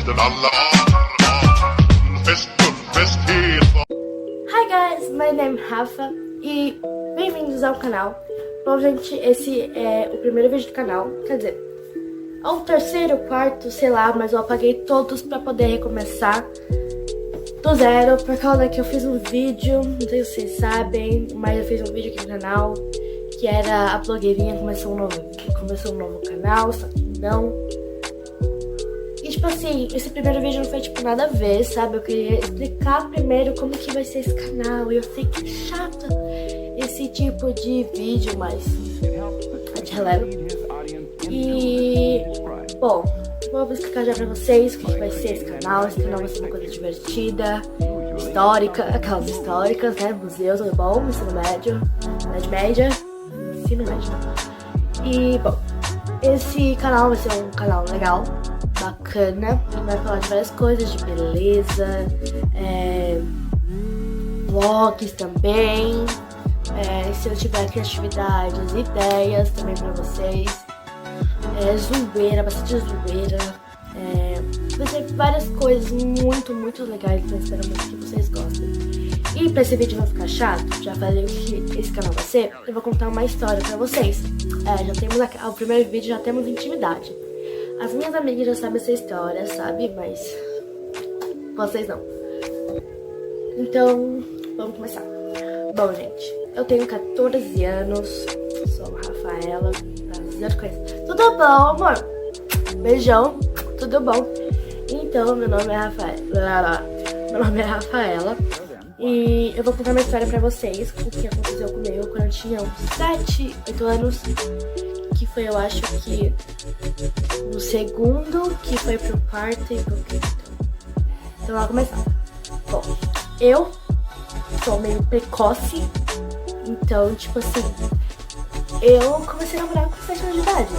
Hi guys, my name is Rafa e bem-vindos ao canal. Bom gente, esse é o primeiro vídeo do canal, quer dizer, é o terceiro, quarto, sei lá, mas eu apaguei todos pra poder recomeçar do zero, por causa que eu fiz um vídeo, não sei se vocês sabem, mas eu fiz um vídeo aqui no canal, que era a blogueirinha começou um novo canal, só que não. E tipo assim, esse primeiro vídeo não foi tipo nada a ver, sabe? Eu queria explicar primeiro como que vai ser esse canal, e eu sei que é chato esse tipo de vídeo, mas a gente releva. E, bom, vou explicar já pra vocês o que vai ser esse canal. Esse canal vai ser uma coisa divertida, histórica, aquelas históricas, né? Museus, tudo bom, ensino médio, ensino médio. E, bom, esse canal vai ser um canal legal, bacana, vai falar de várias coisas, de beleza, vlogs também, se eu tiver criatividades, ideias também pra vocês, zoeira, bastante zoeira, vai ser várias coisas muito legais, então espero muito que vocês gostem. E pra esse vídeo não ficar chato, já falei o que esse canal vai ser, eu vou contar uma história pra vocês. Já temos o primeiro vídeo, já temos intimidade. As minhas amigas já sabem essa história, sabe? Mas vocês não. Então, vamos começar. Bom, gente, eu tenho 14 anos, sou a Rafaela, tudo bom, amor? Beijão, tudo bom? Então, meu nome é Rafaela e eu vou contar uma história pra vocês, o que aconteceu comigo quando eu tinha uns 7, 8 anos, que foi, eu acho que no segundo, que foi pro quarto e pro quinto. Então, vamos começar. Bom, eu sou meio precoce, então, tipo assim, eu comecei a namorar com 7 anos de idade.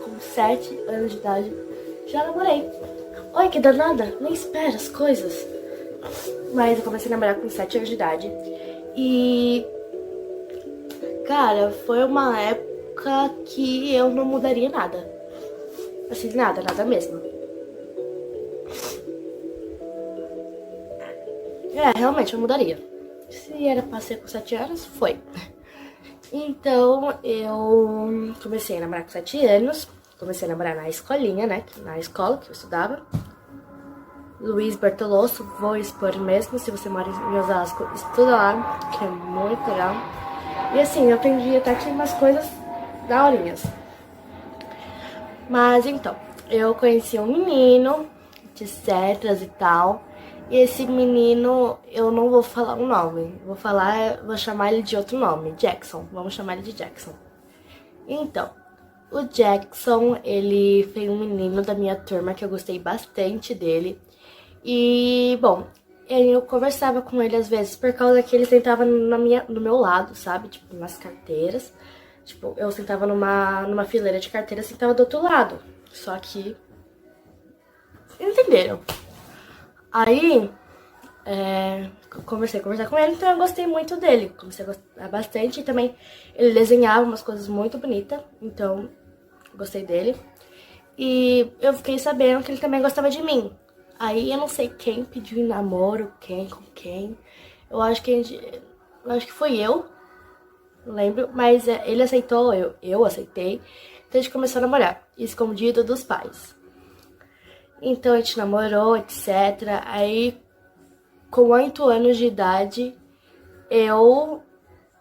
Com 7 anos de idade, já namorei. Oi, que danada, nem espera as coisas. Mas eu comecei a namorar com 7 anos de idade. E, cara, foi uma época que eu não mudaria nada. Assim, nada mesmo. Realmente eu mudaria. Se era pra ser com 7 anos, foi. Então, eu comecei a namorar com 7 anos. Comecei a namorar na escolinha, né? Na escola que eu estudava. Luiz Bertolosso, vou expor mesmo. Se você mora em Osasco, estuda lá, que é muito legal. E assim, eu aprendi até que umas coisas daorinhas. Mas então, eu conheci um menino, etc e tal. E esse menino, eu não vou falar o nome. Vou chamar ele de outro nome, Jackson. Vamos chamar ele de Jackson. Então, o Jackson, ele foi um menino da minha turma que eu gostei bastante dele. E, bom, eu conversava com ele às vezes por causa que ele sentava no meu lado, sabe? Tipo, nas carteiras. Tipo, eu sentava numa fileira de carteiras, sentava do outro lado. Só que... entenderam? Aí, comecei a conversar com ele, então eu gostei muito dele. Comecei a gostar bastante e também ele desenhava umas coisas muito bonitas, então gostei dele. E eu fiquei sabendo que ele também gostava de mim. Aí eu não sei quem pediu em namoro, com quem. Eu acho que foi eu, não lembro, mas ele aceitou, eu aceitei. Então a gente começou a namorar, escondido dos pais. Então a gente namorou, etc. Aí, com 8 anos de idade, eu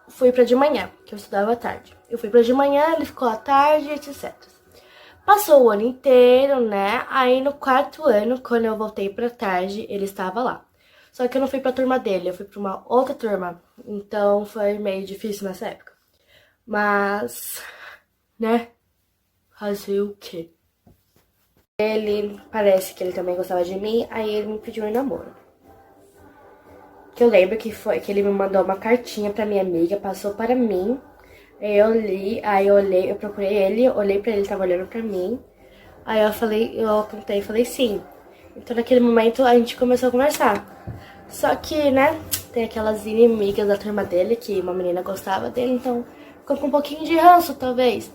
fui pra de manhã, que eu estudava à tarde. Eu fui pra de manhã, ele ficou à tarde, etc. Passou o ano inteiro, né? Aí no 4º ano, quando eu voltei pra tarde, ele estava lá. Só que eu não fui pra turma dele, eu fui pra uma outra turma. Então foi meio difícil nessa época. Mas, né? Fazer o quê? Ele, parece que ele também gostava de mim, aí ele me pediu em namoro. Que eu lembro que ele me mandou uma cartinha pra minha amiga, passou para mim. Eu li, aí eu olhei, eu procurei ele, olhei pra ele, tava olhando pra mim. Aí eu apontei e falei sim. Então naquele momento a gente começou a conversar. Só que, né, tem aquelas inimigas da turma dele, que uma menina gostava dele, então ficou com um pouquinho de ranço, talvez.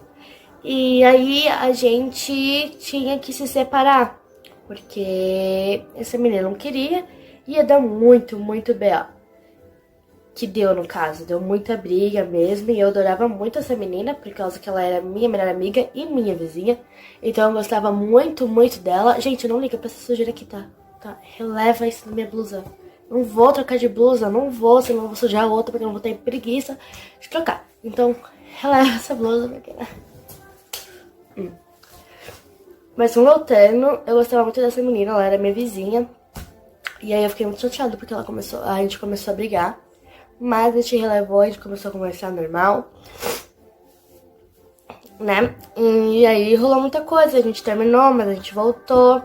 E aí a gente tinha que se separar, porque essa menina não queria, ia dar muito B.O. Que deu, no caso, deu muita briga mesmo, e eu adorava muito essa menina, por causa que ela era minha melhor amiga e minha vizinha, então eu gostava muito dela. Gente, não liga pra essa sujeira aqui, tá? Releva isso na minha blusa. Não vou trocar de blusa, não vou, senão eu vou sujar outra, porque eu não vou ter preguiça de trocar. Então, releva essa blusa, porque... Mas voltando, eu gostava muito dessa menina, ela era minha vizinha. E aí eu fiquei muito chateada porque a gente começou a brigar. Mas a gente relevou, a gente começou a conversar normal, né? E aí rolou muita coisa, a gente terminou, mas a gente voltou.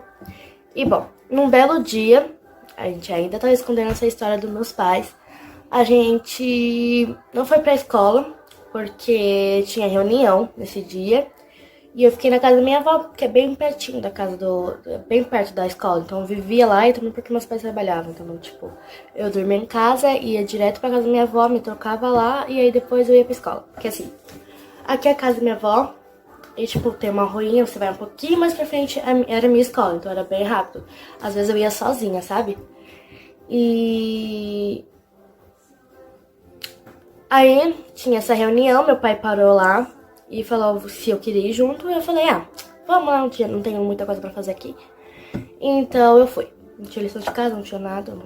E bom, num belo dia, a gente ainda tá escondendo essa história dos meus pais. A gente não foi pra escola, porque tinha reunião nesse dia. E eu fiquei na casa da minha avó, que é bem pertinho da casa bem perto da escola. Então eu vivia lá e também porque meus pais trabalhavam. Então, tipo, eu dormia em casa, ia direto pra casa da minha avó, me trocava lá e aí depois eu ia pra escola. Porque assim, aqui é a casa da minha avó e, tipo, tem uma ruinha, você vai um pouquinho mais pra frente, era a minha escola, então era bem rápido. Às vezes eu ia sozinha, sabe? E aí tinha essa reunião, meu pai parou lá e falou se eu queria ir junto. E eu falei, vamos lá, não tenho muita coisa pra fazer aqui. Então eu fui. Não tinha lição de casa, não tinha nada,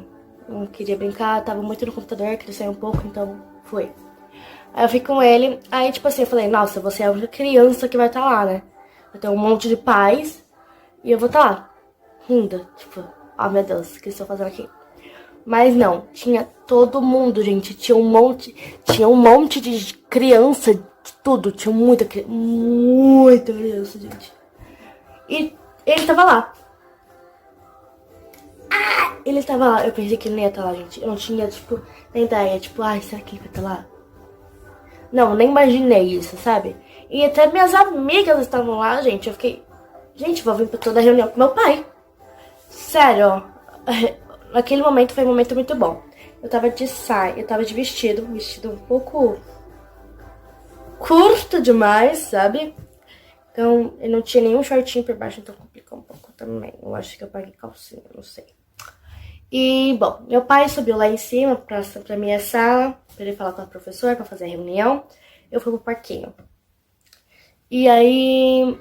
não queria brincar, tava muito no computador, queria sair um pouco, então fui. Aí eu fui com ele, aí tipo assim, eu falei, nossa, você é a única criança que vai estar lá, né? Vai ter um monte de pais e eu vou estar lá, rindo, tipo, meu Deus, o que eu estou fazendo aqui? Mas não, tinha todo mundo, gente, tinha um monte de criança, de tudo, tinha muita criança, gente. E ele tava lá. Ele tava lá, eu pensei que ele não ia estar lá, gente. Eu não tinha, tipo, nem ideia, tipo, será que ele vai estar lá? Não, nem imaginei isso, sabe? E até minhas amigas estavam lá, gente. Eu fiquei, gente, vou vir pra toda a reunião com meu pai. Sério, naquele momento foi um momento muito bom. Eu tava de saia, eu tava de vestido um pouco curto demais, sabe? Então, eu não tinha nenhum shortinho por baixo, então complicou um pouco também. Eu acho que eu paguei calcinha, não sei. E, bom, meu pai subiu lá em cima pra minha sala, pra ele falar com a professora, pra fazer a reunião. Eu fui pro parquinho. E aí,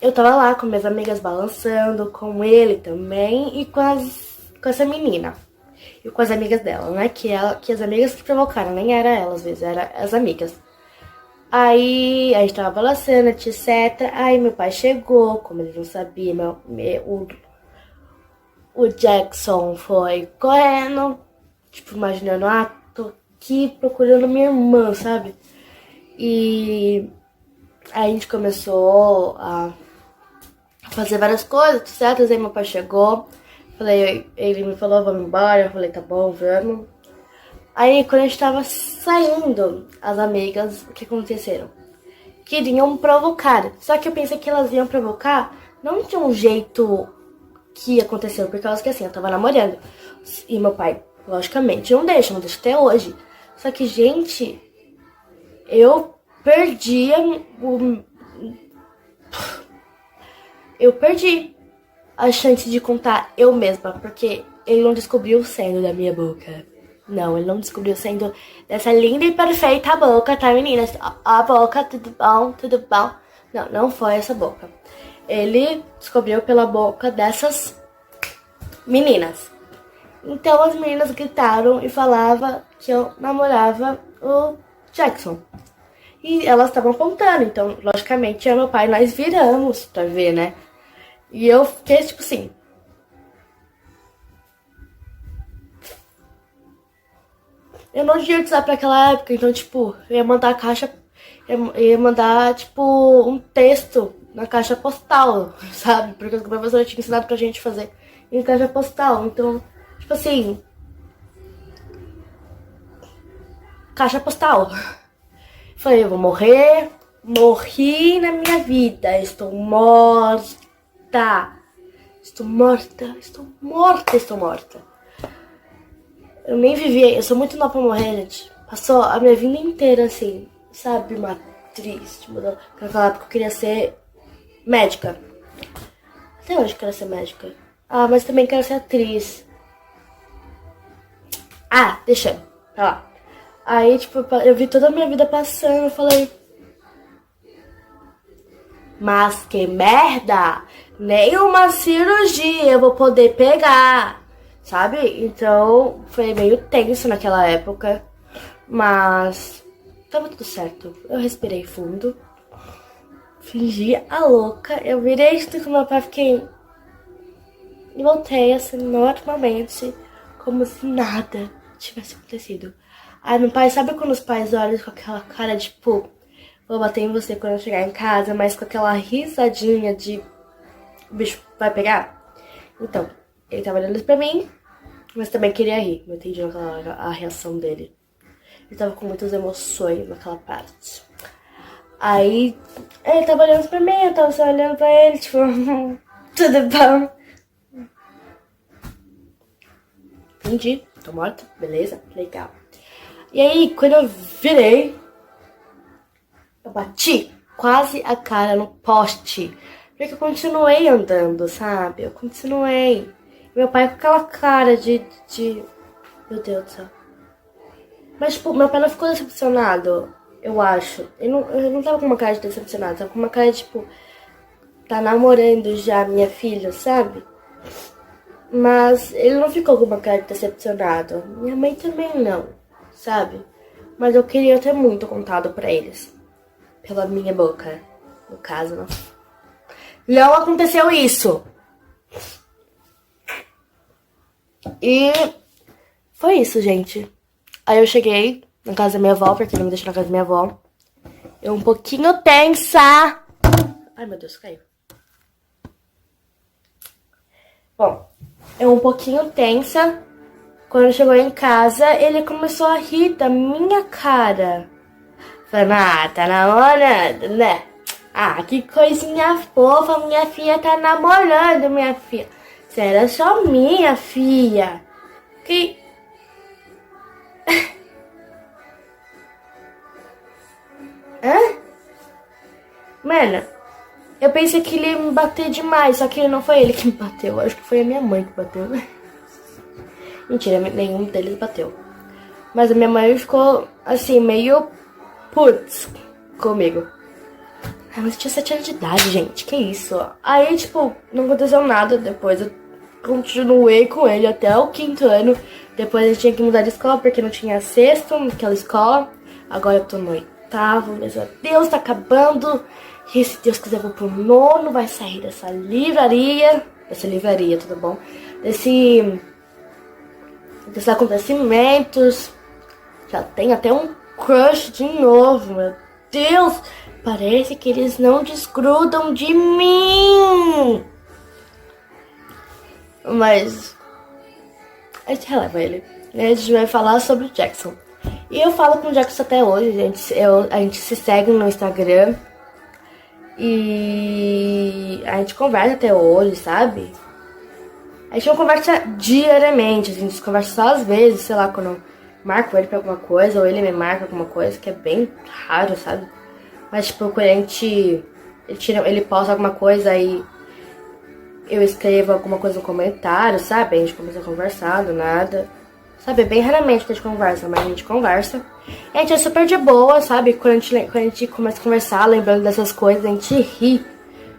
eu tava lá com minhas amigas balançando, com ele também e com essa menina. E com as amigas dela, né? Que as amigas que provocaram, nem era ela às vezes, era as amigas. Aí a gente tava balançando, etc. Aí meu pai chegou, como ele não sabia, o Jackson foi correndo, tipo, imaginando, tô aqui procurando minha irmã, sabe? E aí a gente começou a fazer várias coisas, etc. Aí meu pai chegou, ele me falou, vamos embora, eu falei, tá bom, vamos. Aí, quando a gente tava saindo, as amigas, o que aconteceram? Queriam provocar. Só que eu pensei que elas iam provocar não de um jeito que aconteceu, por causa que assim, eu tava namorando. E meu pai, logicamente, não deixa até hoje. Só que, gente, eu perdi a chance de contar eu mesma, porque ele não descobriu o sendo da minha boca. Não, ele não descobriu sendo dessa linda e perfeita boca, tá, meninas? A boca, tudo bom, tudo bom. Não, não foi essa boca. Ele descobriu pela boca dessas meninas. Então as meninas gritaram e falavam que eu namorava o Jackson. E elas estavam apontando, então, logicamente, eu e meu pai, nós viramos pra ver, né? E eu fiquei, tipo assim... Eu não tinha WhatsApp naquela época, então, tipo, eu ia mandar a caixa... Eu ia mandar, tipo, um texto na caixa postal, sabe? Porque a professora tinha ensinado pra gente fazer em caixa postal. Então, tipo assim... Caixa postal. Falei, eu vou morrer. Morri na minha vida. Estou morta. Estou morta. Estou morta. Estou morta. Eu nem vivi. Eu sou muito nova pra morrer, gente. Passou a minha vida inteira assim, sabe? atriz. Tipo, naquela época eu queria ser médica. Até hoje eu quero ser médica. Ah, mas também quero ser atriz. Ah, deixa pra lá. Aí, tipo, eu vi toda a minha vida passando, eu falei... Mas que merda! Nenhuma cirurgia eu vou poder pegar, sabe? Então, foi meio tenso naquela época. Mas tava tudo certo. Eu respirei fundo. Fingi a louca. Eu virei junto com meu pai, fiquei... E voltei, assim, normalmente, como se nada tivesse acontecido. Aí meu pai, sabe quando os pais olham com aquela cara de, tipo, vou bater em você quando eu chegar em casa, mas com aquela risadinha de o bicho vai pegar? Então, ele tava olhando pra mim, mas também queria rir. Não entendi a reação dele. Ele tava com muitas emoções naquela parte. Aí, ele tava olhando pra mim, eu tava só olhando pra ele, tipo, tudo bom? Entendi, tô morta, beleza, legal. E aí, quando eu virei, eu bati quase a cara no poste. Porque eu continuei andando, sabe? Eu continuei. Meu pai com aquela cara de... Meu Deus do céu. Mas, tipo, meu pai não ficou decepcionado, eu acho. Eu não tava com uma cara de decepcionado, tava com uma cara de, tipo... Tá namorando já minha filha, sabe? Mas ele não ficou com uma cara de decepcionado. Minha mãe também não, sabe? Mas eu queria ter muito contado pra eles. Pela minha boca, no caso, não. Não aconteceu isso. E foi isso, gente. Aí eu cheguei na casa da minha avó, porque ele me deixou na casa da minha avó. Eu um pouquinho tensa. Ai, meu Deus, caiu. Bom, eu um pouquinho tensa. Quando chegou em casa, ele começou a rir da minha cara. Falando, tá namorando, né? Ah, que coisinha fofa, minha filha tá namorando, minha filha. Você era só minha filha. Que... Hã? Mano, eu pensei que ele ia me bater demais, só que não foi ele que me bateu. Acho que foi a minha mãe que bateu. Mentira, nenhum deles bateu. Mas a minha mãe ficou, assim, meio putz comigo. Ai, mas eu tinha 7 anos de idade, gente. Que isso? Aí, tipo, não aconteceu nada. Depois eu continuei com ele até o 5º ano. Depois a gente tinha que mudar de escola porque não tinha sexto naquela escola. Agora eu tô no 8º. Meu Deus, tá acabando. E se Deus quiser, eu vou pro 9º. Vai sair dessa livraria. Tudo bom? Desses acontecimentos. Já tem até um crush de novo, meu Deus. Parece que eles não desgrudam de mim. Mas a gente releva ele. A gente vai falar sobre o Jackson. E eu falo com o Jackson até hoje, gente. A gente se segue no Instagram. E a gente conversa até hoje, sabe? A gente não conversa diariamente. A gente conversa só às vezes, sei lá, quando eu marco ele pra alguma coisa. Ou ele me marca alguma coisa, que é bem raro, sabe? Mas, tipo, quando ele posta alguma coisa e eu escrevo alguma coisa no comentário, sabe? A gente começa a conversar do nada. Sabe, bem raramente que a gente conversa, mas a gente conversa. E a gente é super de boa, sabe? Quando a gente começa a conversar, lembrando dessas coisas, a gente ri.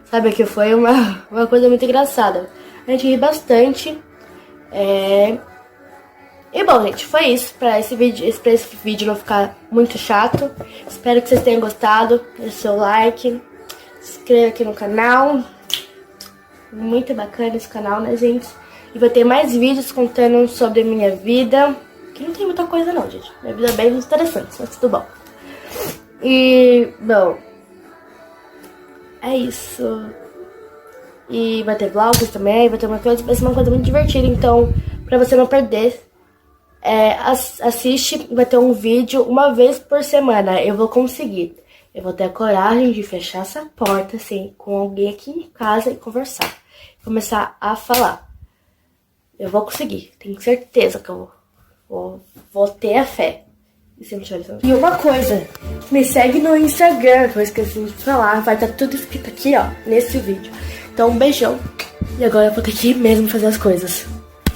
Sabe, que foi uma coisa muito engraçada. A gente ri bastante. E bom, gente, foi isso pra esse vídeo não ficar muito chato. Espero que vocês tenham gostado. Deixe seu like, se inscreva aqui no canal. Muito bacana esse canal, né, gente? E vai ter mais vídeos contando sobre a minha vida. Que não tem muita coisa não, gente. Minha vida é bem interessante, mas tudo bom. E, bom, é isso. E vai ter vlogs também, vai ser uma coisa muito divertida. Então, pra você não perder, assiste, vai ter um vídeo uma vez por semana. Eu vou conseguir. Eu vou ter a coragem de fechar essa porta, assim, com alguém aqui em casa e conversar. Começar a falar. Eu vou conseguir. Tenho certeza que eu vou ter a fé. E sempre te olho. E uma coisa, me segue no Instagram, que eu esqueci de falar. Vai estar tudo escrito aqui, ó, nesse vídeo. Então, um beijão. E agora eu vou ter que ir mesmo fazer as coisas.